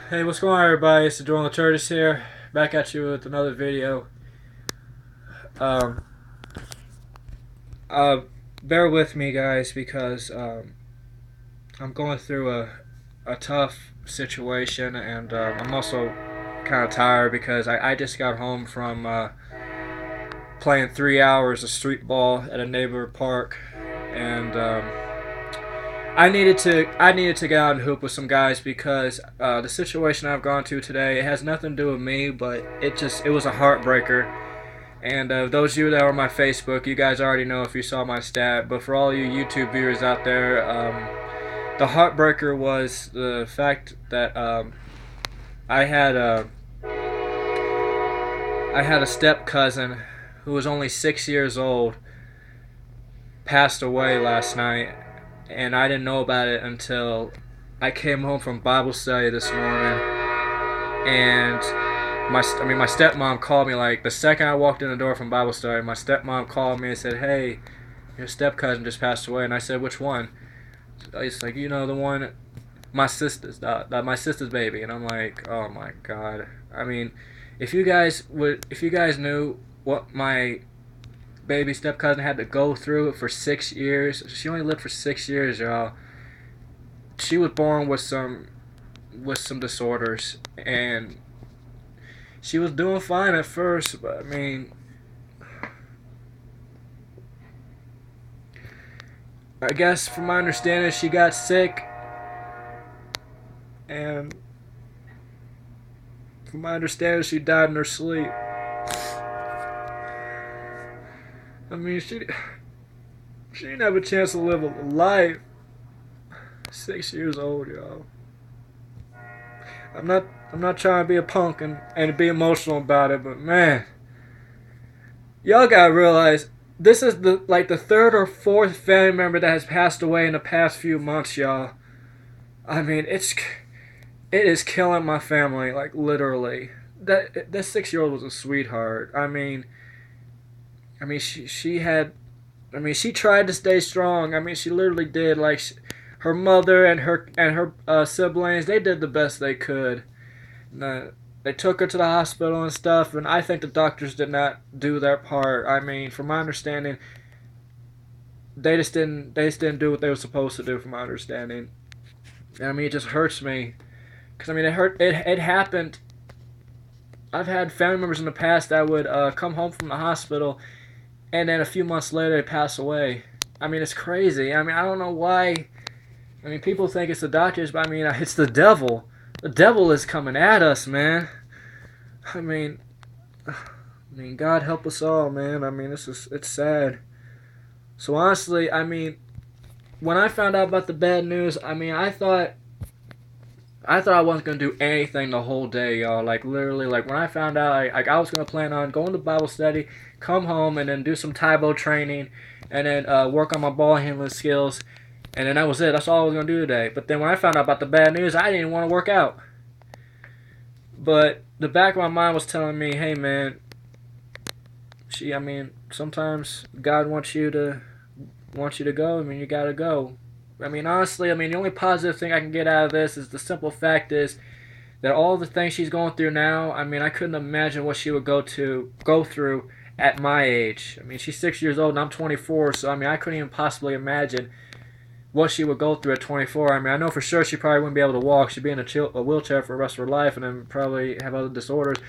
Hey, what's going on, everybody? It's the Joel Curtis here, back at you with another video. Um, uh, Bear with me, guys, because I'm going through a tough situation, and I'm also kind of tired because I just got home from playing 3 hours of street ball at a neighborhood park, and I needed to get out and hoop with some guys because the situation I've gone to today, it has nothing to do with me, but it was a heartbreaker. And those of you that are on my Facebook, you guys already know if you saw my stat. But for all you YouTube viewers out there, the heartbreaker was the fact that I had a I had a step cousin who was only 6 years old passed away last night, and I didn't know about it until I came home from Bible study this morning, and my stepmom called me like the second I walked in the door from Bible study. My stepmom called me and said, "Hey, your step cousin just passed away." And I said, "Which one?" It's like, the one, my sister's baby. And I'm like, "Oh my God." I mean, if you guys knew what my baby step cousin had to go through for 6 years. She only lived for 6 years, y'all. She was born with some disorders, and she was doing fine at first, but I mean, I guess from my understanding, she got sick, and from my understanding, she died in her sleep. I mean, she didn't have a chance to live a life. 6 years old, y'all. I'm not I'm not trying to be a punk and be emotional about it, but man, y'all gotta realize this is the third or fourth family member that has passed away in the past few months, y'all. I mean, it is killing my family, like literally. That 6 year old was a sweetheart. She had, she tried to stay strong. I mean, she literally did. Like her mother and her siblings, they did the best they could. They took her to the hospital and stuff, and I think the doctors did not do their part. I mean, from my understanding, they just didn't do what they were supposed to do. From my understanding, and I mean, it just hurts me because I mean, it happened. I've had family members in the past that would come home from the hospital, and then a few months later they pass away. I mean, it's crazy. I mean, I don't know why. I mean, people think it's the doctors, but I mean, it's the devil. The devil is coming at us, man. I mean, God help us all, man. I mean, it's sad. So honestly, I mean, when I found out about the bad news, I mean, I thought I wasn't gonna do anything the whole day, y'all. Like literally, like when I found out, I was gonna plan on going to Bible study, come home, and then do some Taibo training, and then work on my ball handling skills, and then that was it. That's all I was gonna do today. But then when I found out about the bad news, I didn't want to work out. But the back of my mind was telling me, "Hey, man, I mean, sometimes God wants you to go. I mean, you gotta go." I mean, honestly, I mean, the only positive thing I can get out of this is the simple fact is that all the things she's going through now, I mean, I couldn't imagine what she would go through at my age. I mean, she's 6 years old and I'm 24, so I mean, I couldn't even possibly imagine what she would go through at 24. I mean, I know for sure she probably wouldn't be able to walk. She'd be in a wheelchair for the rest of her life and then probably have other disorders.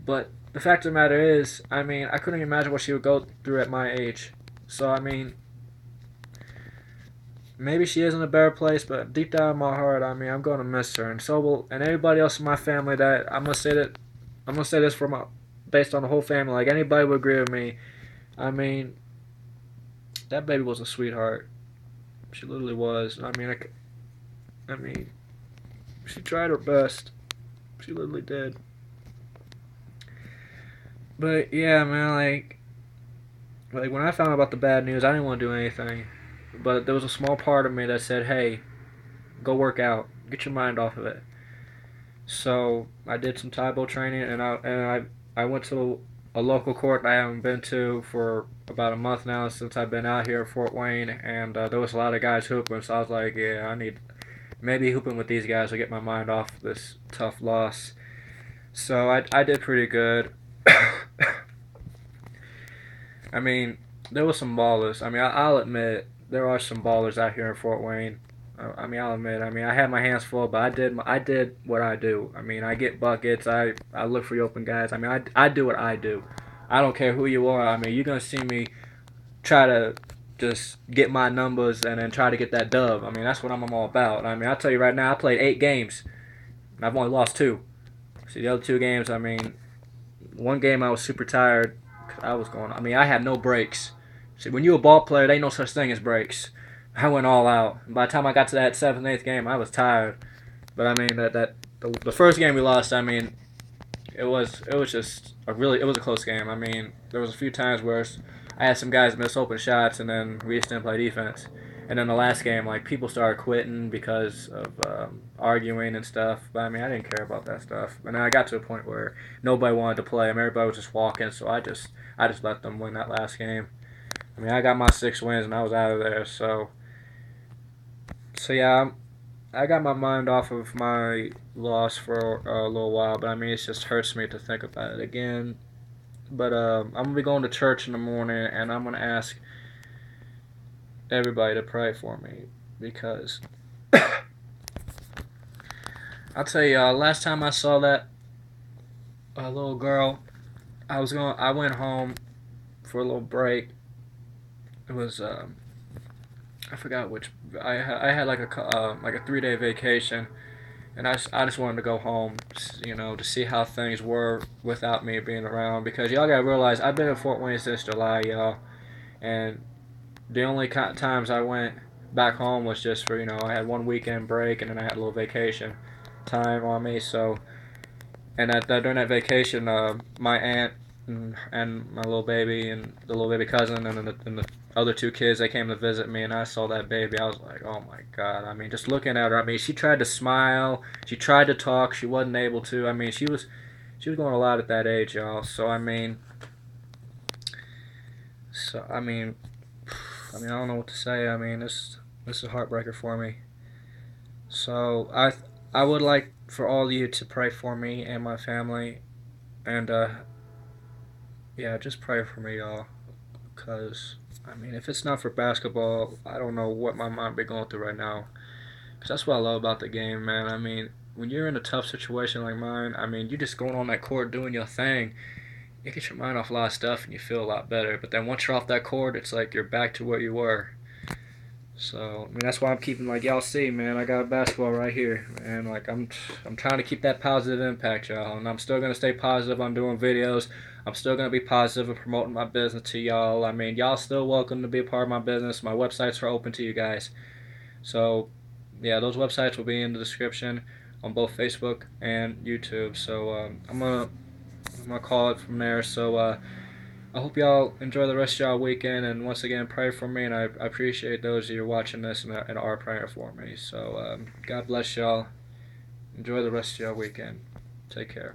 But the fact of the matter is, I mean, I couldn't even imagine what she would go through at my age. So, I mean, maybe she is in a better place, but deep down in my heart, I mean, I'm going to miss her. And so will, and everybody else in my family that, I'm going to say this based on the whole family. Like, anybody would agree with me. I mean, that baby was a sweetheart. She literally was. I mean, she tried her best. She literally did. But yeah, man, like when I found out about the bad news, I didn't want to do anything. But there was a small part of me that said, "Hey, go work out. Get your mind off of it." So I did some Taibo training, and I went to a local court I haven't been to for about a month now since I've been out here at Fort Wayne, and there was a lot of guys hooping. So I was like, "Yeah, maybe hooping with these guys will get my mind off this tough loss. So I did pretty good. I mean, there was some ballers. I mean, I'll admit there are some ballers out here in Fort Wayne. I mean, I'll admit. I mean, I had my hands full, but I did what I do. I mean, I get buckets. I look for the open guys. I mean, I do what I do. I don't care who you are. I mean, you're gonna see me try to just get my numbers and then try to get that dub. I mean, that's what I'm all about. I mean, I'll tell you right now, I played 8 games and I've only lost 2. See, the other 2 games, I mean, one game I was super tired. I was going. I mean, I had no breaks. See, when you're a ball player, there ain't no such thing as breaks. I went all out. And by the time I got to that 7th, 8th game, I was tired. But I mean, the first game we lost. I mean, it was just it was a close game. I mean, there was a few times where I had some guys miss open shots, and then we just didn't play defense. And then the last game, like people started quitting because of arguing and stuff. But I mean, I didn't care about that stuff. And then I got to a point where nobody wanted to play. I mean, everybody was just walking, so I just let them win that last game. I mean, I got my 6 wins and I was out of there. So yeah, I got my mind off of my loss for a little while. But I mean, it just hurts me to think about it again. But I'm gonna be going to church in the morning, and I'm gonna ask everybody to pray for me because I'll tell you, last time I saw that little girl, I went home for a little break. It was I forgot which I had like a 3-day vacation, and I just wanted to go home, to see how things were without me being around because y'all gotta realize I've been in Fort Wayne since July, y'all, and the only times I went back home was just for I had one weekend break and then I had a little vacation time on me. So during that vacation, my aunt and my little baby and the little baby cousin and the other 2 kids they came to visit me and I saw that baby. I was like, oh my god! I mean, just looking at her. I mean, she tried to smile, she tried to talk, she wasn't able to. I mean, she was going a lot at that age, y'all. So I mean, I don't know what to say. I mean, this is a heartbreaker for me. So I would like for all of you to pray for me and my family, and yeah, just pray for me, y'all. Cause I mean, if it's not for basketball, I don't know what my mind be going through right now. Cause that's what I love about the game, man. I mean, when you're in a tough situation like mine, I mean, you just going on that court doing your thing. It gets your mind off a lot of stuff and you feel a lot better. But then once you're off that court, it's like you're back to where you were. So I mean that's why I'm keeping like y'all see, man. I got a basketball right here, and like I'm trying to keep that positive impact, y'all. And I'm still gonna stay positive. I'm doing videos. I'm still gonna be positive and promoting my business to y'all. I mean, y'all still welcome to be a part of my business. My websites are open to you guys. So yeah, those websites will be in the description on both Facebook and YouTube. So I'm gonna call it from there. So I hope y'all enjoy the rest of y'all weekend, and once again, pray for me, and I appreciate those of you watching this and are praying for me. So, God bless y'all. Enjoy the rest of y'all weekend. Take care.